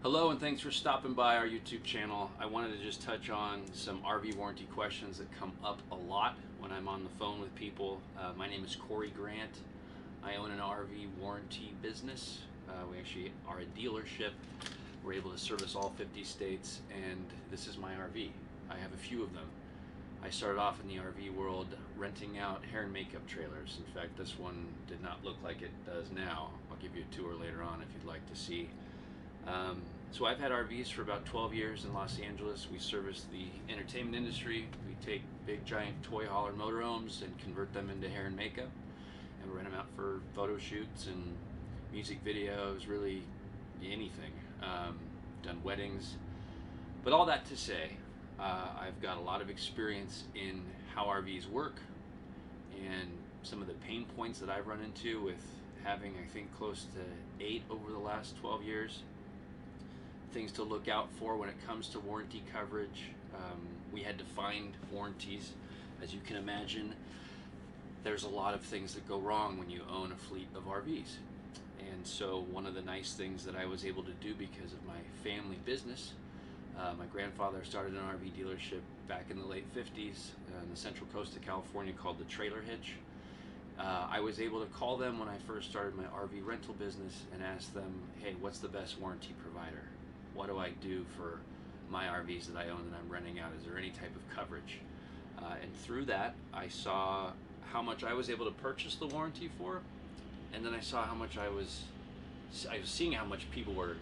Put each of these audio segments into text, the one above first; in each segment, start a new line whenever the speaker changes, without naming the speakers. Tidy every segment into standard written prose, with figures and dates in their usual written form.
Hello and thanks for stopping by our YouTube channel. I wanted to just touch on some RV warranty questions that come up a lot when I'm on the phone with people. My name is Corey Grant. I own an RV warranty business. We actually are a dealership. We're able to service all 50 states, and this is my RV. I have a few of them. I started off in the RV world renting out hair and makeup trailers. In fact, this one did not look like it does now. I'll give you a tour later on if you'd like to see. So I've had RVs for about 12 years in Los Angeles. We service the entertainment industry. We take big giant toy hauler motorhomes and convert them into hair and makeup, and we rent them out for photo shoots and music videos, really anything. Done weddings. But all that to say, I've got a lot of experience in how RVs work and some of the pain points that I've run into with having, I think, close to 8 over the last 12 years. Things to look out for when it comes to warranty coverage. We had to find warranties. As you can imagine, there's a lot of things that go wrong when you own a fleet of RVs. And so one of the nice things that I was able to do because of my family business, my grandfather started an RV dealership back in the late 50s on the central coast of California called the Trailer Hitch. I was able to call them when I first started my RV rental business and ask them, hey, what's the best warranty provider? What do I do for my RVs that I own that I'm renting out? Is there any type of coverage? And through that, I saw how much I was able to purchase the warranty for, and then I saw how much I was seeing how much people were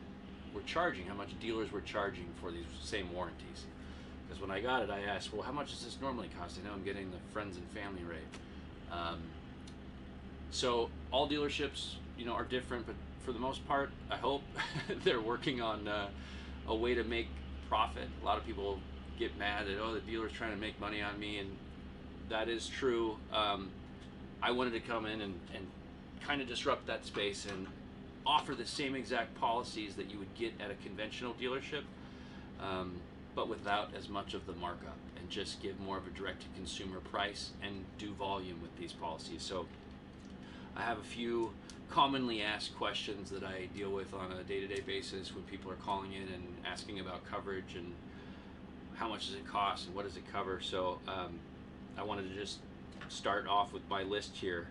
charging, how much dealers were charging for these same warranties. Because when I got it, I asked, well, how much does this normally cost? I know I'm getting the friends and family rate. So all dealerships, are different, but for the most part, I hope they're working on a way to make profit. A lot of people get mad that, oh, the dealer's trying to make money on me, and that is true. I wanted to come in and kind of disrupt that space and offer the same exact policies that you would get at a conventional dealership, but without as much of the markup, and just give more of a direct-to-consumer price and do volume with these policies. So I have a few commonly asked questions that I deal with on a day-to-day basis when people are calling in and asking about coverage and how much does it cost and what does it cover. So I wanted to just start off with my list here.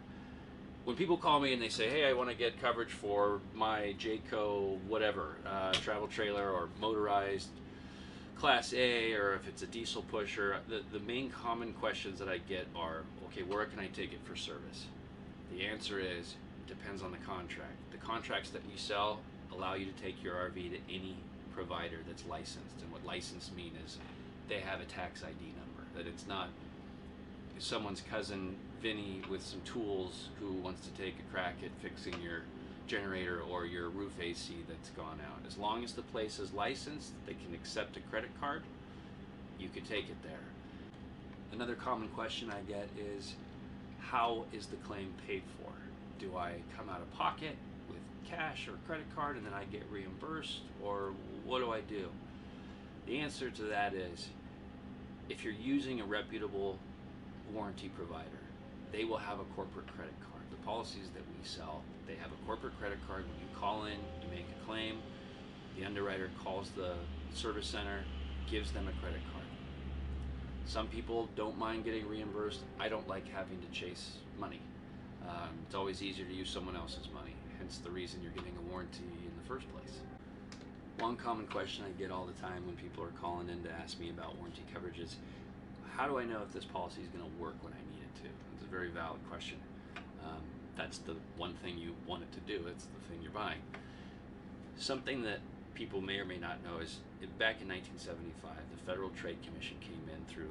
When people call me and they say, hey, I want to get coverage for my Jayco whatever, travel trailer or motorized Class A, or if it's a diesel pusher, the main common questions that I get are, okay, where can I take it for service? The answer is, depends on the contract. The contracts that we sell allow you to take your RV to any provider that's licensed. And what licensed mean is they have a tax ID number, that it's not someone's cousin Vinny with some tools who wants to take a crack at fixing your generator or your roof AC that's gone out. As long as the place is licensed, they can accept a credit card, you could take it there. Another common question I get is, how is the claim paid for? Do I come out of pocket with cash or credit card and then I get reimbursed, or what do I do? The answer to that is, if you're using a reputable warranty provider, they will have a corporate credit card. The policies that we sell, they have a corporate credit card. When you call in, you make a claim, the underwriter calls the service center, gives them a credit card. Some people don't mind getting reimbursed. I don't like having to chase money. It's always easier to use someone else's money, hence the reason you're getting a warranty in the first place. One common question I get all the time when people are calling in to ask me about warranty coverage is, how do I know if this policy is going to work when I need it to? It's a very valid question. That's the one thing you want it to do. It's the thing you're buying. Something that people may or may not know is, back in 1975, the Federal Trade Commission came in through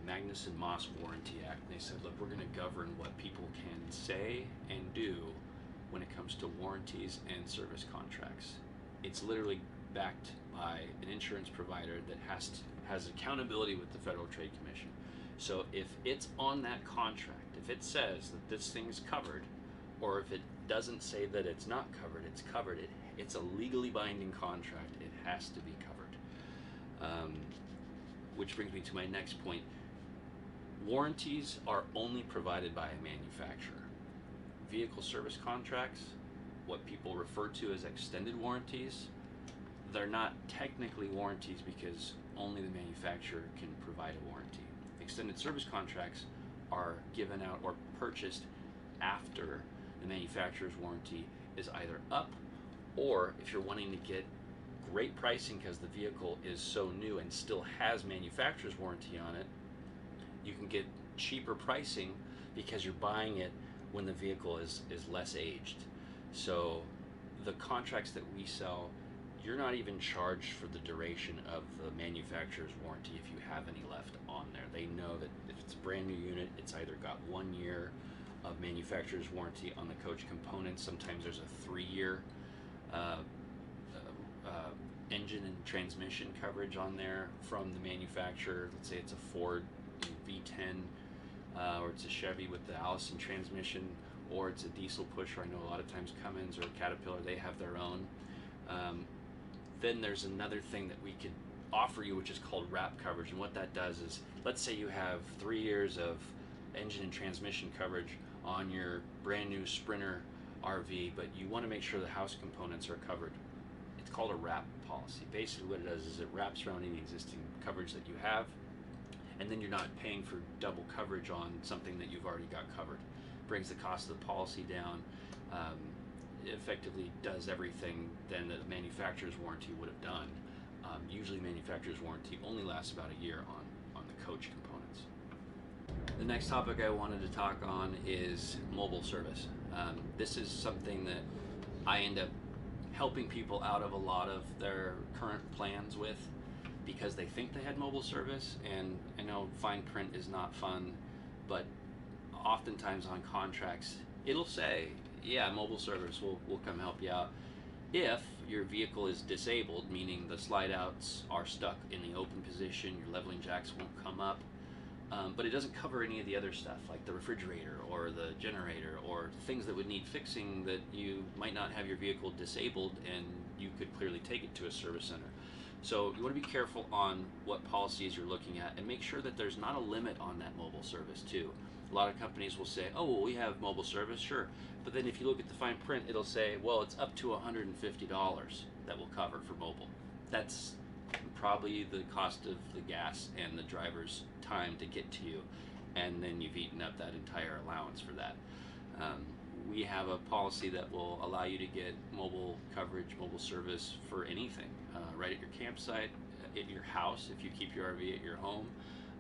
Magnus and Moss Warranty Act, and they said, look, we're going to govern what people can say and do when it comes to warranties and service contracts. It's literally backed by an insurance provider that has accountability with the Federal Trade Commission. So if it's on that contract, if it says that this thing's covered, or if it doesn't say that it's not covered, it's covered. It's a legally binding contract. It has to be covered. Which brings me to my next point. Warranties are only provided by a manufacturer. Vehicle service contracts, what people refer to as extended warranties, they're not technically warranties because only the manufacturer can provide a warranty. Extended service contracts are given out or purchased after the manufacturer's warranty is either up, or if you're wanting to get great pricing because the vehicle is so new and still has manufacturer's warranty on it, you can get cheaper pricing because you're buying it when the vehicle is less aged. So the contracts that we sell, you're not even charged for the duration of the manufacturer's warranty if you have any left on there. They know that if it's a brand new unit, it's either got 1 year of manufacturer's warranty on the coach components. Sometimes there's a 3-year engine and transmission coverage on there from the manufacturer. Let's say it's a Ford V10, or it's a Chevy with the Allison transmission, or it's a diesel pusher. I know a lot of times Cummins or Caterpillar, they have their own. Then there's another thing that we could offer you, which is called wrap coverage. And what that does is, let's say you have 3 years of engine and transmission coverage on your brand new Sprinter RV, but you want to make sure the house components are covered. It's called a wrap policy. Basically what it does is it wraps around any existing coverage that you have, and then you're not paying for double coverage on something that you've already got covered. Brings the cost of the policy down. Effectively does everything then that the manufacturer's warranty would have done. Usually manufacturer's warranty only lasts about a year on the coach components. The next topic I wanted to talk on is mobile service. This is something that I end up helping people out of a lot of their current plans with, because they think they had mobile service, and I know fine print is not fun, but oftentimes on contracts it'll say, yeah, mobile service will come help you out if your vehicle is disabled, meaning the slide outs are stuck in the open position, your leveling jacks won't come up, but it doesn't cover any of the other stuff like the refrigerator or the generator or things that would need fixing that you might not have your vehicle disabled and you could clearly take it to a service center. So you want to be careful on what policies you're looking at and make sure that there's not a limit on that mobile service too. A lot of companies will say, oh, well, we have mobile service, sure. But then if you look at the fine print, it'll say, well, it's up to $150 that will cover for mobile. That's probably the cost of the gas and the driver's time to get to you, and then you've eaten up that entire allowance for that. We have a policy that will allow you to get mobile coverage, mobile service for anything, right at your campsite, at your house, if you keep your RV at your home.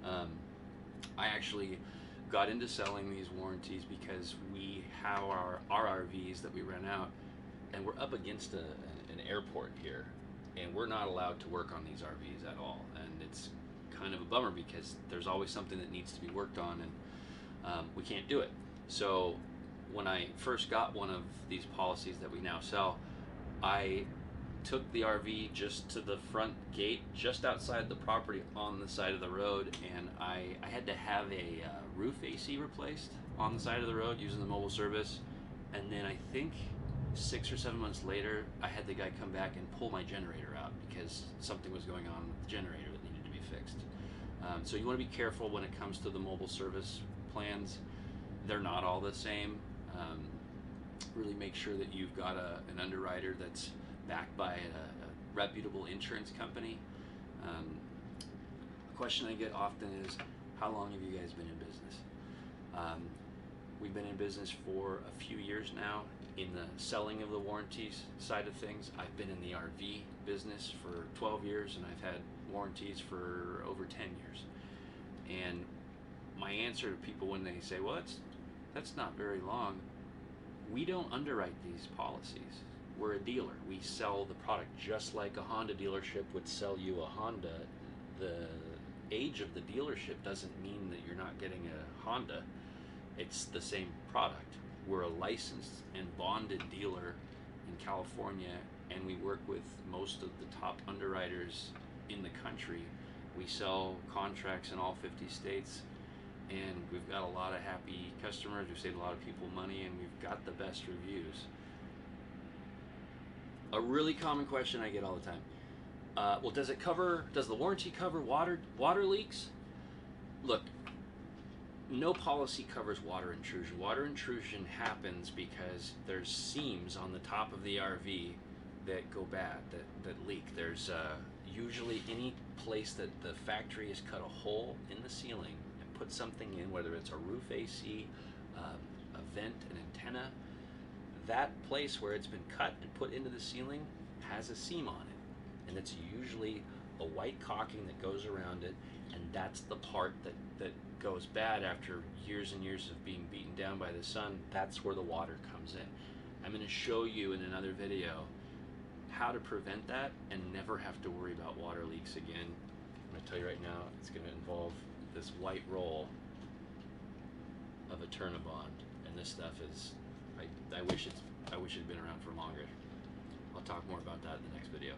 I actually got into selling these warranties because we have our RVs that we rent out, and we're up against an airport here, and we're not allowed to work on these RVs at all, and it's kind of a bummer because there's always something that needs to be worked on, and we can't do it. So when I first got one of these policies that we now sell, I took the RV just to the front gate, just outside the property on the side of the road, and I had to have a roof AC replaced on the side of the road using the mobile service. And then I think 6 or 7 months later, I had the guy come back and pull my generator out because something was going on with the generator that needed to be fixed. So you want to be careful when it comes to the mobile service plans. They're not all the same. Really make sure that you've got an underwriter that's backed by a reputable insurance company. A question I get often is, how long have you guys been in business? We've been in business for a few years now in the selling of the warranties side of things. I've been in the RV business for 12 years, and I've had warranties for over 10 years. And my answer to people when they say, well, that's not very long, we don't underwrite these policies. We're a dealer. We sell the product just like a Honda dealership would sell you a Honda. The age of the dealership doesn't mean that you're not getting a Honda. It's the same product. We're a licensed and bonded dealer in California, and we work with most of the top underwriters in the country. We sell contracts in all 50 states, and we've got a lot of happy customers. We've saved a lot of people money, and we've got the best reviews. A really common question I get all the time. Well, does the warranty cover water leaks? Look, no policy covers water intrusion. Water intrusion happens because there's seams on the top of the RV that go bad, that leak. There's usually any place that the factory has cut a hole in the ceiling and put something in, whether it's a roof AC, a vent, an antenna. That place where it's been cut and put into the ceiling has a seam on it, and it's usually a white caulking that goes around it, and that's the part that goes bad after years and years of being beaten down by the sun. That's where the water comes in. I'm going to show you in another video how to prevent that and never have to worry about water leaks again. I'm going to tell you right now, it's going to involve this white roll of a Turnabond, and this stuff is, I wish it had been around for longer. I'll talk more about that in the next video.